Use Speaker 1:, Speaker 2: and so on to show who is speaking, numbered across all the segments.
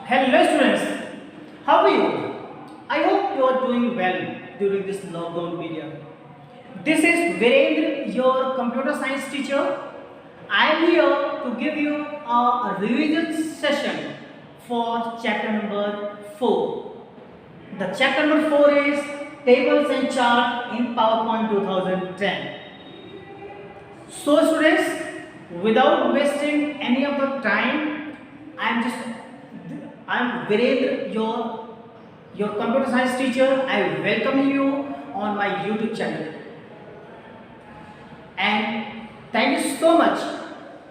Speaker 1: Hello students, how are you? I hope you are doing well during this lockdown period. This is Virendra, your computer science teacher. I am here to give you a revision session for chapter number 4. The chapter number 4 is Tables and Chart in PowerPoint 2010. So students, without wasting any of the time, I am Virendra, your computer science teacher. I welcome you on my YouTube channel. And thank you so much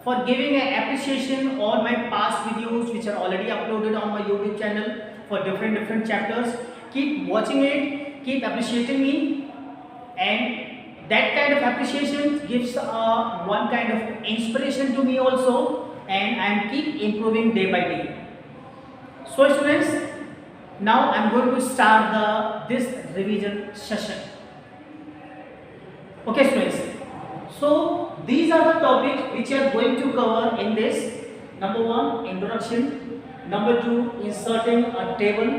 Speaker 1: for giving an appreciation on my past videos which are already uploaded on my YouTube channel for different chapters. Keep watching it, keep appreciating me, and that kind of appreciation gives one kind of inspiration to me also, and I am keep improving day by day. So students, now I am going to start this revision session. Okay students, so these are the topics which I am going to cover in this. Number 1, introduction. Number 2, inserting a table.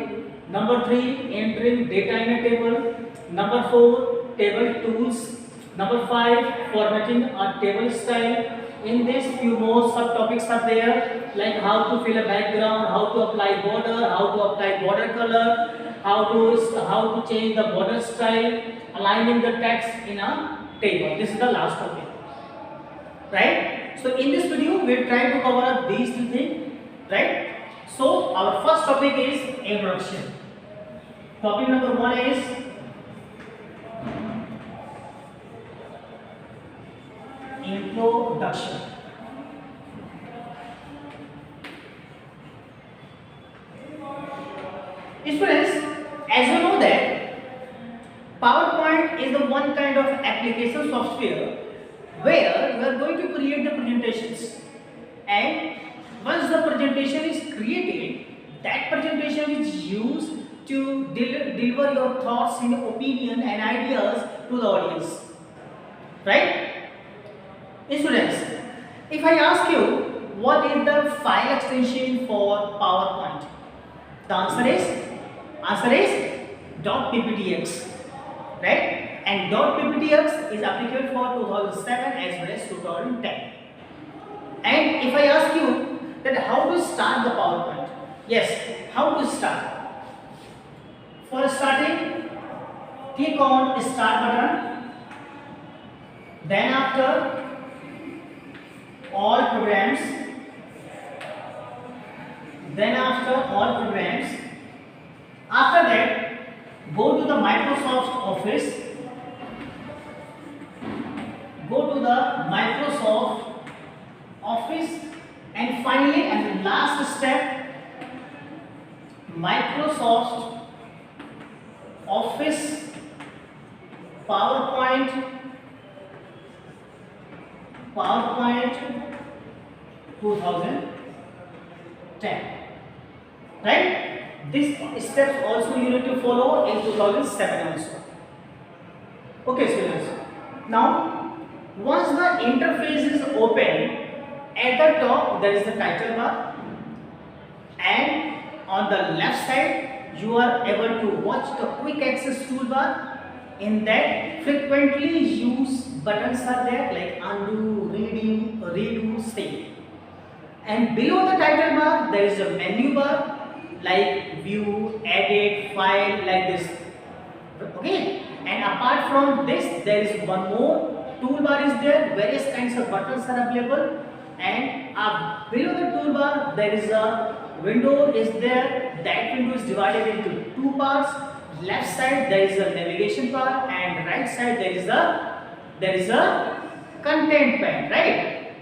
Speaker 1: Number 3, entering data in a table. Number 4, table tools. Number 5, formatting a table style. In this, few more subtopics are there, like how to fill a background, how to apply border, how to apply border color, how to change the border style, aligning the text in a table. This is the last topic, right? So in this video, we will try to cover up these two things, right? So our first topic is introduction. Topic number 1 is introduction. Students, as you know that PowerPoint is the one kind of application software where you are going to create the presentations, and once the presentation is created, that presentation is used to deliver your thoughts and opinion and ideas to the audience, right? Students, if I ask you what is the file extension for PowerPoint, the answer is .pptx, right? And .pptx is applicable for 2007 as well as 2010. And if I ask you that how to start the PowerPoint, yes, how to start? For starting, click on Start button. Then after all programs, after that go to the Microsoft Office, and finally, and the last step, Microsoft Office PowerPoint 2010, right? This steps also you need to follow in 2007 also. Okay students, now once the interface is open, at the top there is the title bar, and on the left side you are able to watch the quick access toolbar. In that, frequently used buttons are there like undo, redo, save. And below the title bar there is a menu bar like view, edit, file, like this. Okay, and apart from this there is one more toolbar is there, various kinds of buttons are available, and below the toolbar there is a window is there. That window is divided into two parts. Left side there is a navigation bar, and right side there is a content pane, right?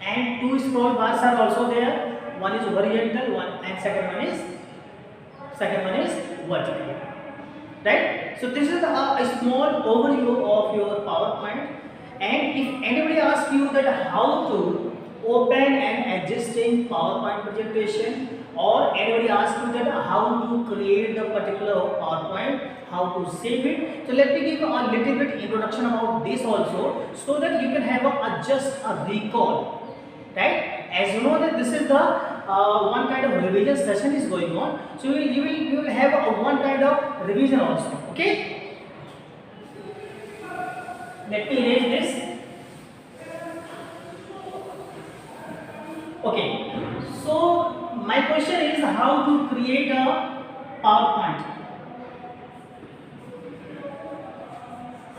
Speaker 1: And two scroll bars are also there. One is horizontal, and second one is vertical, right? So this is a small overview of your PowerPoint. And if anybody asks you that how to open and adjusting PowerPoint presentation, or anybody asks you that how to create the particular PowerPoint, how to save it, so let me give a little bit introduction about this also, so that you can have just a recall, right? As you know that this is the one kind of revision session is going on. So you will have one kind of revision also. Okay. Let me erase this. Okay. So my question is how to create a PowerPoint.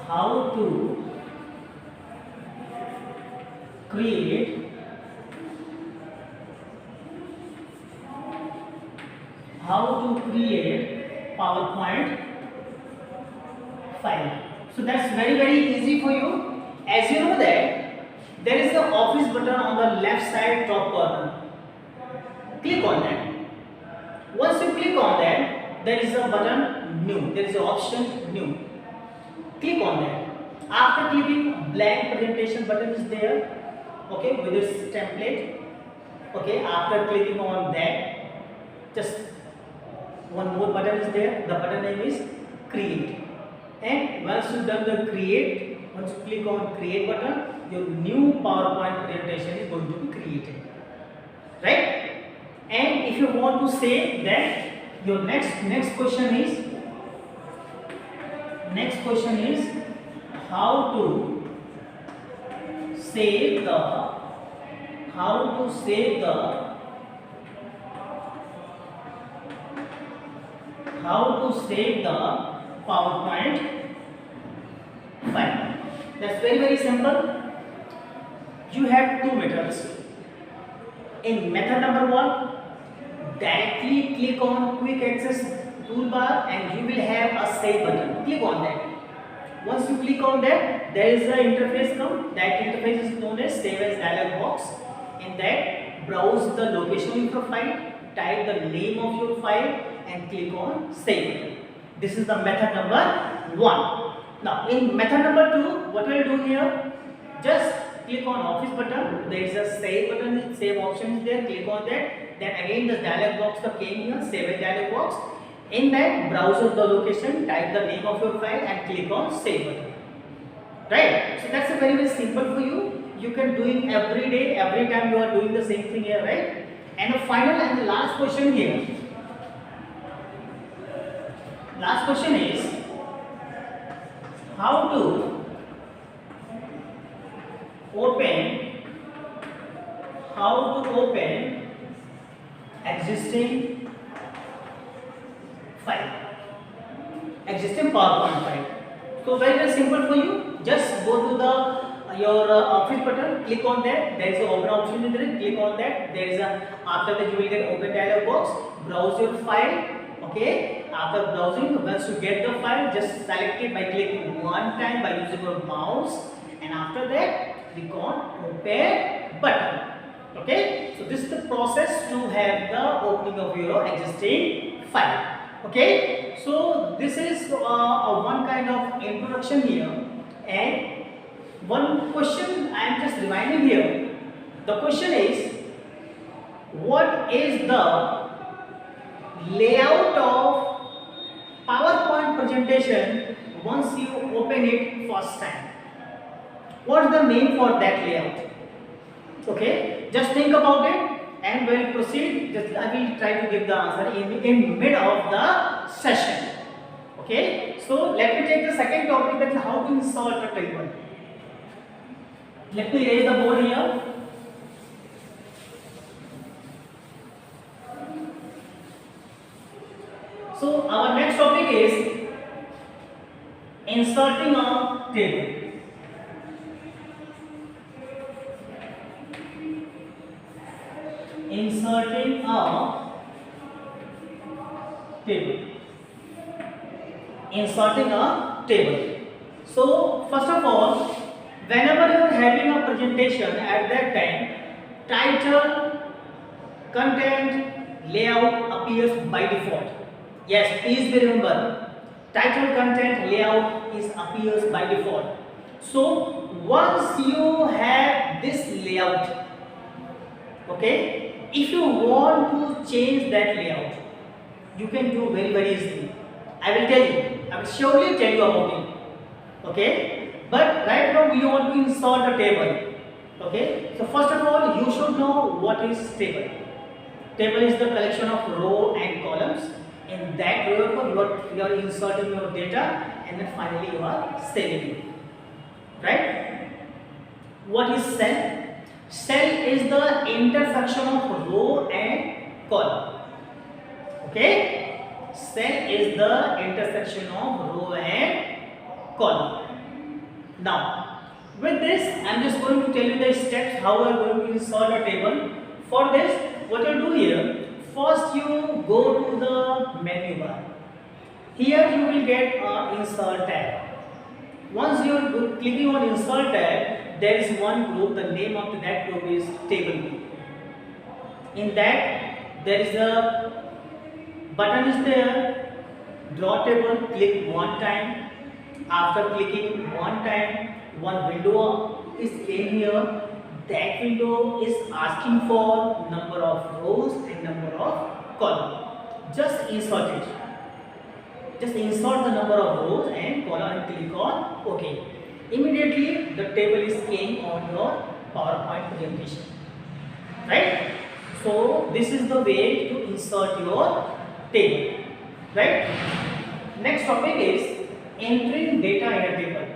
Speaker 1: How to create PowerPoint file. So that's very easy for you. As you know that there is the office button on the left side top corner. Click on that. Once you click on that, there is a button new. There is an option new. Click on that. After clicking, blank presentation button is there. Okay, with this template. Okay, after clicking on that, just one more button is there. The button name is create. And once you done the create, once you click on create button, your new PowerPoint presentation is going to be created. Right? And if you want to save that, your next question is how to save the PowerPoint file. That's very simple. You have two methods. In method number 1, directly click on quick access toolbar and you will have a save button. Click on that. Once you click on that, there is an interface come. That interface is known as save as dialog box. In that, browse the location of your file, type the name of your file and click on save. This is the method number 1. Now in method number 2, what I will do here, just click on office button. There is a save button, save option is there. Click on that. Then again the dialog box came here, save as dialog box. In that, browse the location, type the name of your file and click on save button. Right? So that's a very simple for you. You can do it every day, every time you are doing the same thing here, right? And the final and the last question here. Last question is how to open existing PowerPoint file. So very simple for you. Just go to the your office button, click on that. There is an open option in there. Click on that. There is a after that you will get open dialog box. Browse your file. Okay. After browsing, once you get the file, just select it by clicking one time by using your mouse, and after that click on open button. Okay. So this is the process to have the opening of your existing file. Okay, so this is one kind of introduction here, and one question I am just reminding here. The question is, what is the layout of PowerPoint presentation once you open it first time? What is the name for that layout? Okay, just think about it. And we'll proceed. Just I will try to give the answer in mid of the session. Okay. So let me take the second topic, that is how to insert a table. Let me raise the board here. So our next topic is inserting a table. Inserting a table. So first of all, whenever you are having a presentation, at that time title, content, layout appears by default. Yes, please remember, title, content, layout appears by default. So once you have this layout, okay, if you want to change that layout, you can do very easily. I will tell you. I will surely tell you about it. Okay. But right now we want to insert a table. Okay. So first of all, you should know what is table. Table is the collection of row and columns. In that row you are inserting your data, and then finally you are saving it. Right? What is cell? Cell is the intersection of row and column. Okay? Cell is the intersection of row and column. Now, with this, I am just going to tell you the steps how we are going to insert a table. For this, what you do here, first you go to the menu bar. Here you will get insert tab. Once you are clicking on insert tab, there is one group. The name of that group is table group. In that, there is a button is there. Draw table. Click one time. After clicking one time, one window is in here. That window is asking for number of rows and number of columns. Just insert it. Just insert the number of rows and column and click on OK. Immediately the table is came on your PowerPoint presentation. Right? So this is the way to insert your table. Right? Next topic is entering data in a table.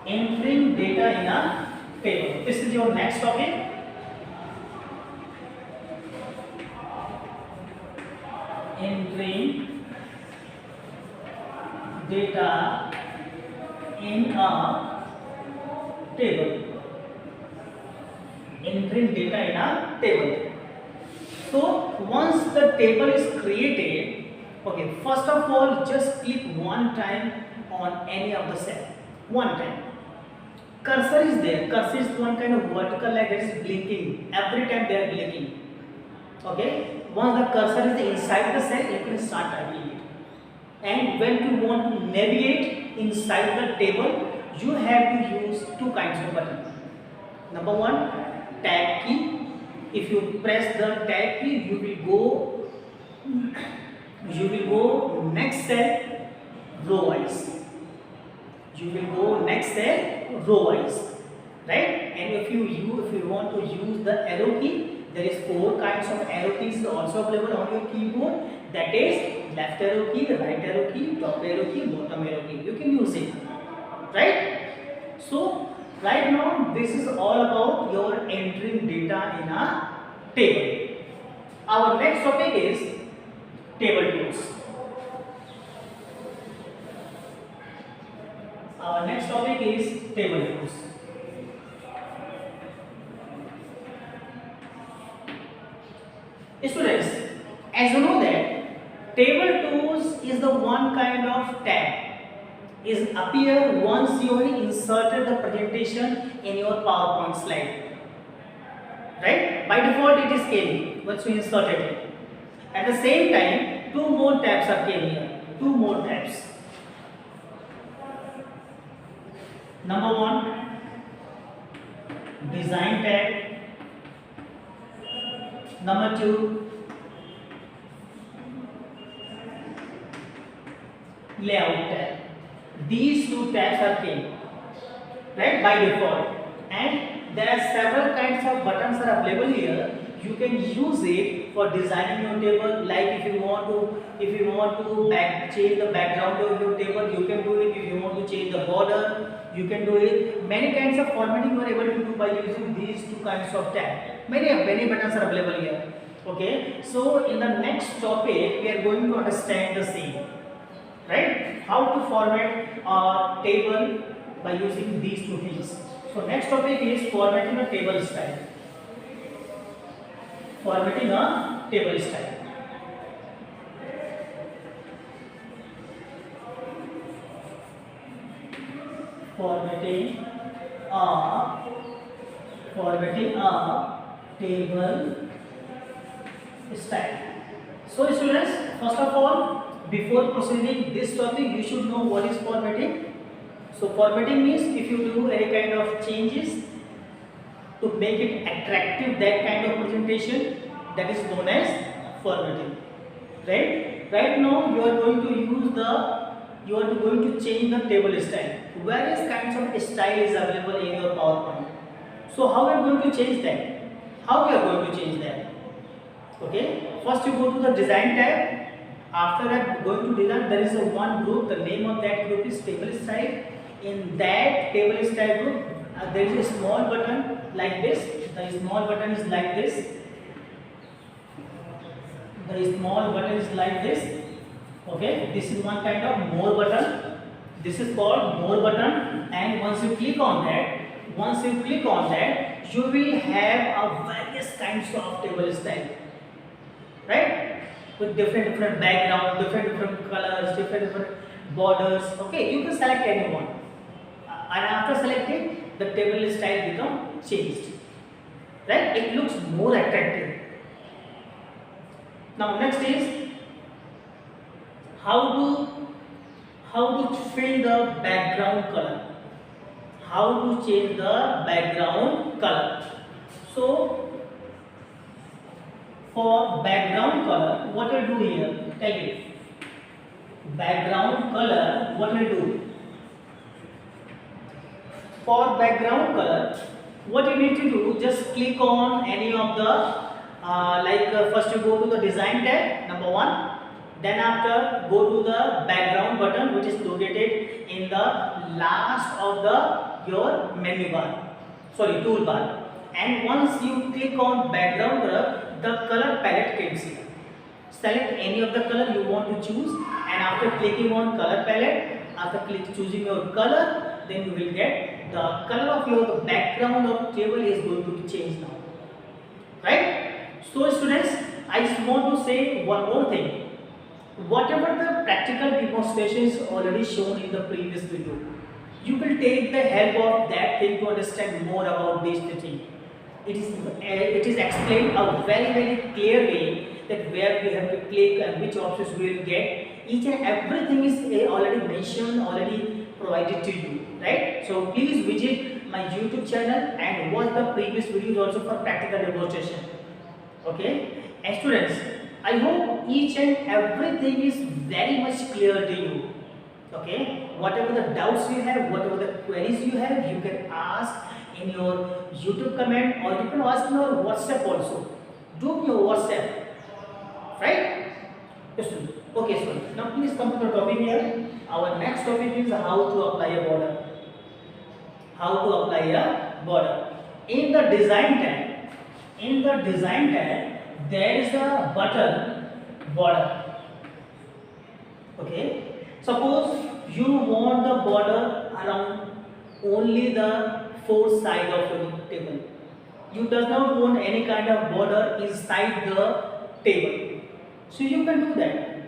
Speaker 1: Entering data in a table. This is your next topic. Entering data in a table. Entering data in a table. So once the table is created, okay, first of all just click one time on any of the cell. One time. Cursor is there. Cursor is one kind of vertical line that is blinking. Every time they are blinking. Okay. Once the cursor is inside the cell, you can start typing it. And when you want to navigate inside the table, you have to use two kinds of buttons. Number one, tab key. If you press the tab key, you will go next cell row wise. You will go next cell row wise, right? And if you want to use the arrow key, there is four kinds of arrow keys also available on your keyboard. That is left arrow key, right arrow key, top arrow key, bottom arrow key. You can use it, right? So right now this is all about your entering data in a table. Our next topic is table tools. Our next topic is table tools. Students, as you know that table tools is the one kind of tab is appear once you have inserted the presentation in your PowerPoint slide. Right? By default it is came once you inserted it. At the same time, two more tabs are came here. Two more tabs. Number one, design tab. Number two, layout tab. These two tabs are came, right, by default, and there are several kinds of buttons are available here. You can use it for designing your table. Like if you want to change the background of your table, you can do it. If you want to change the border, you can do it. Many kinds of formatting you are able to do by using these two kinds of tabs. Many buttons are available here. Okay, so in the next topic we are going to understand the same, right? How to format a table by using these two things. So next topic is formatting a table style. Formatting a table style. Formatting a table style. So students, first of all, before proceeding this topic, you should know what is formatting. So formatting means if you do any kind of changes to make it attractive, that kind of presentation, that is known as formatting. Right now you are going to change the table style. Various kinds of style is available in your PowerPoint. So how we are going to change that? Okay, first you go to the design tab. After that, going to design, there is a one group. The name of that group is table style. In that table style group, there is a small button like this. The small button is like this. The small button is like this. Okay, this is one kind of more button. This is called more button, and once you click on that, you will have a various kinds of table style, right? With different background, different colors, different borders. Okay, you can select any one, and after selecting, the table style become changed, right? It looks more attractive. Now next is how to fill the background color. How to change the background color. So for background color, what I do here? Tell me. Background color, what I do? For background color, what you need to do? Just click on any of the first you go to the design tab, number one. Then after go to the background button, which is located in the last of your menu bar, sorry, toolbar. And once you click on background color, the color palette comes here. Select any of the color you want to choose, and after clicking on color palette, after choosing your color, then you will get the color of your background of table is going to be changed now, right? So students, I want to say one more thing. Whatever the practical demonstration is already shown in the previous video, you will take the help of that thing to understand more about this thing. It is explained a very clear way that where we have to click and which options we will get. Each and everything is already mentioned, already provided to you, right? So please visit my YouTube channel and watch the previous videos also for practical demonstration. Okay, and students, I hope each and everything is very much clear to you. Okay, whatever the doubts you have, whatever the queries you have, you can ask in your YouTube comment, or you can ask in your WhatsApp also. Do your WhatsApp, right? Yes, okay, so now please come to the topic here. Our next topic is how to apply a border. How to apply a border. In the design tab, there is a button border. Okay, suppose you want the border around only the four sides of your table. You does not want any kind of border inside the table, so you can do that.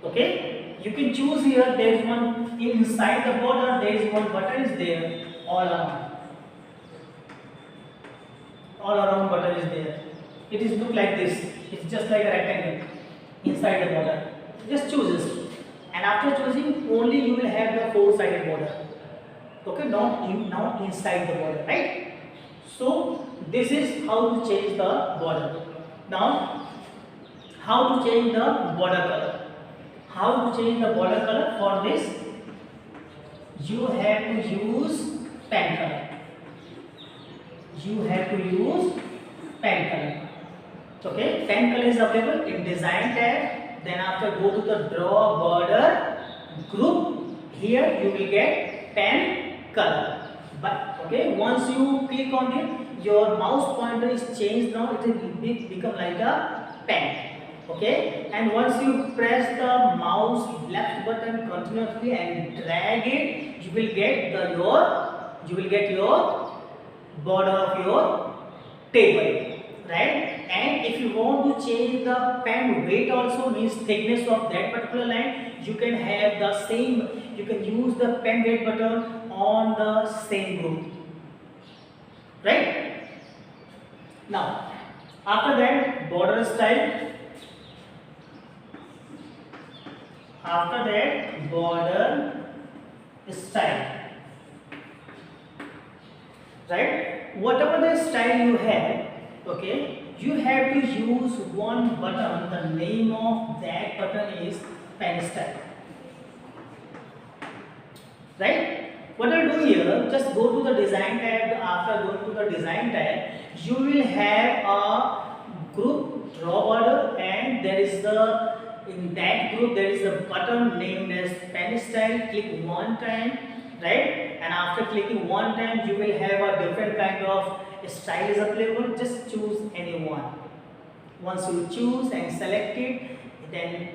Speaker 1: Okay, you can choose here. There is one inside the border. There is one button is there all around button is there. It is look like this. It's just like a rectangle inside the border. Just choose this, and after choosing, only you will have the four-sided border. Okay, not inside the border, right? So this is how to change the border. Now, how to change the border color? How to change the border color? For this, you have to use pen color. You have to use pen color. Okay, pen color is available in design tab. Then after go to the draw border group. Here you will get pen color. But okay, once you click on it, your mouse pointer is changed now. It will become like a pen. Okay, and once you press the mouse left button continuously and drag it, you will get your border of your table, right? And if you want to change the pen weight also, means thickness of that particular line, you can have the same, you can use the pen weight button on the same group, right? Now after that, border style. After that, border style, right? Whatever the style you have, okay, you have to use one button. The name of that button is pen style, right? What I'll do here, just go to the design tab. After going to the design tab, you will have a group is in that group there is a button named as pen style. Click one time, right? And after clicking one time, you will have a different kind of style is available. Just choose any one. Once you choose and select it, then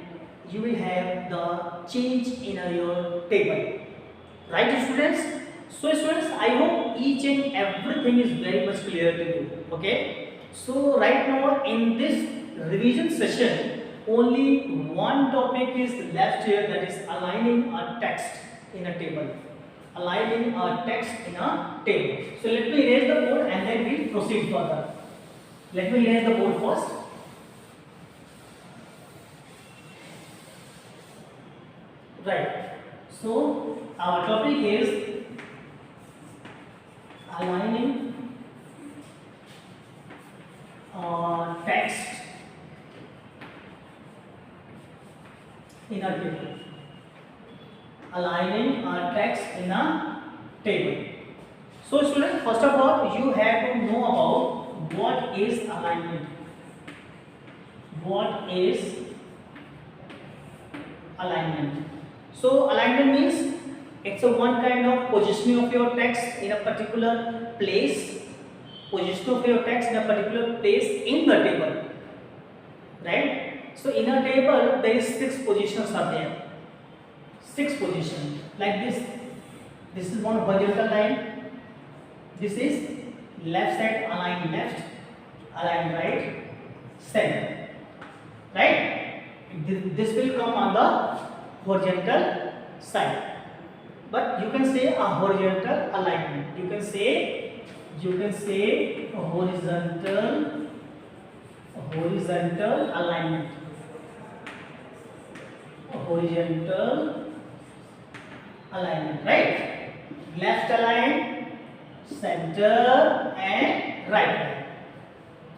Speaker 1: you will have the change in your table. Right, students? So students, I hope each and everything is very much clear to you. Okay? So right now in this revision session, only one topic is left here, that is aligning a text in a table. Aligning a text in a table. So let me erase the board and then we proceed further. Let me erase the board first. Right. So our topic is aligning text in a table. Aligning text in a table. So students, first of all, you have to know about what is alignment. What is alignment? So alignment means it's a one kind of positioning of your text in a particular place. Position of your text in a particular place in the table. Right? So in a table there is 6 positions are there. 6 positions like this. This is one horizontal line. This is left side align left, align right, center. Right? This will come on the horizontal side, but you can say a horizontal alignment. You can say a horizontal alignment. A horizontal alignment, right? Left align, center and right.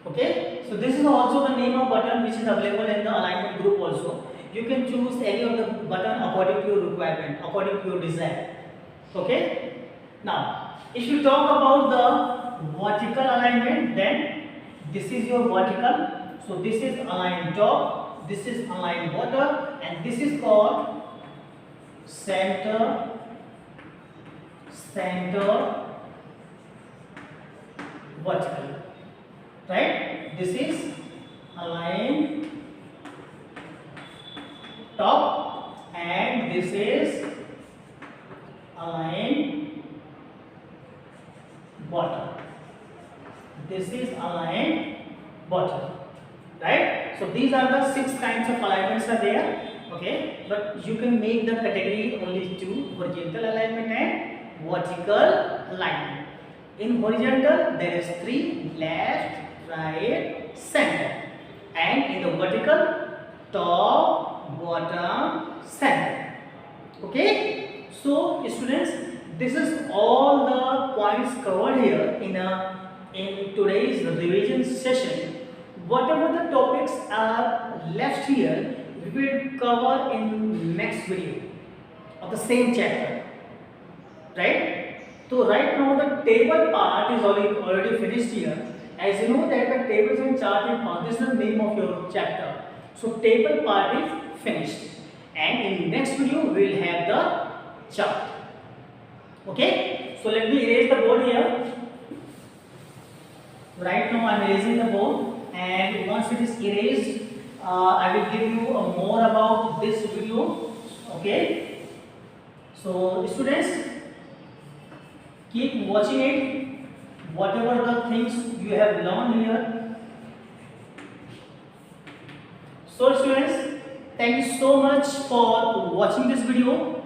Speaker 1: Okay, so this is also the name of button which is available in the alignment group also. You can choose any of the button according to your requirement, according to your desire. Okay. Now, if you talk about the vertical alignment, then this is your vertical. So this is align top, this is align bottom, and this is called center vertical. Right? This is align top and this is align bottom. This is align bottom. Right? So these are the 6 kinds of alignments are there. Okay, but you can make the category only 2: horizontal alignment and vertical alignment. In horizontal there is 3: left, right, center, and in the vertical top, bottom, center. Okay, so students, this is all the points covered here in today's revision session. Whatever the topics are left here, we will cover in next video of the same chapter. Right? So right now the table part is already finished here. As you know that the tables and chart part, this is the name of your chapter. So table part is finished, and in next video we will have the chart. Okay, so let me erase the board here. Right now I am erasing the board, and once it is erased, I will give you more about this video. Okay, so students, keep watching it. Whatever the things you have learned here. So students, thank you so much for watching this video.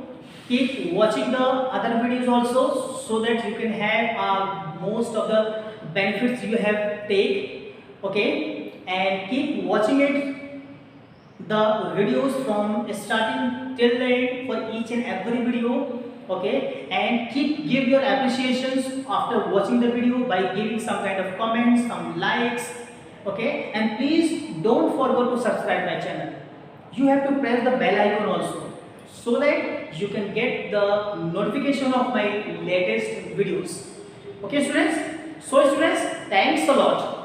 Speaker 1: Keep watching the other videos also, so that you can have most of the benefits you have take. Okay, and keep watching it, the videos from starting till the end for each and every video. Okay, and give your appreciations after watching the video by giving some kind of comments, some likes. Okay, and please don't forget to subscribe my channel. You have to press the bell icon also, so that you can get the notification of my latest videos. Okay students, so students, thanks a lot.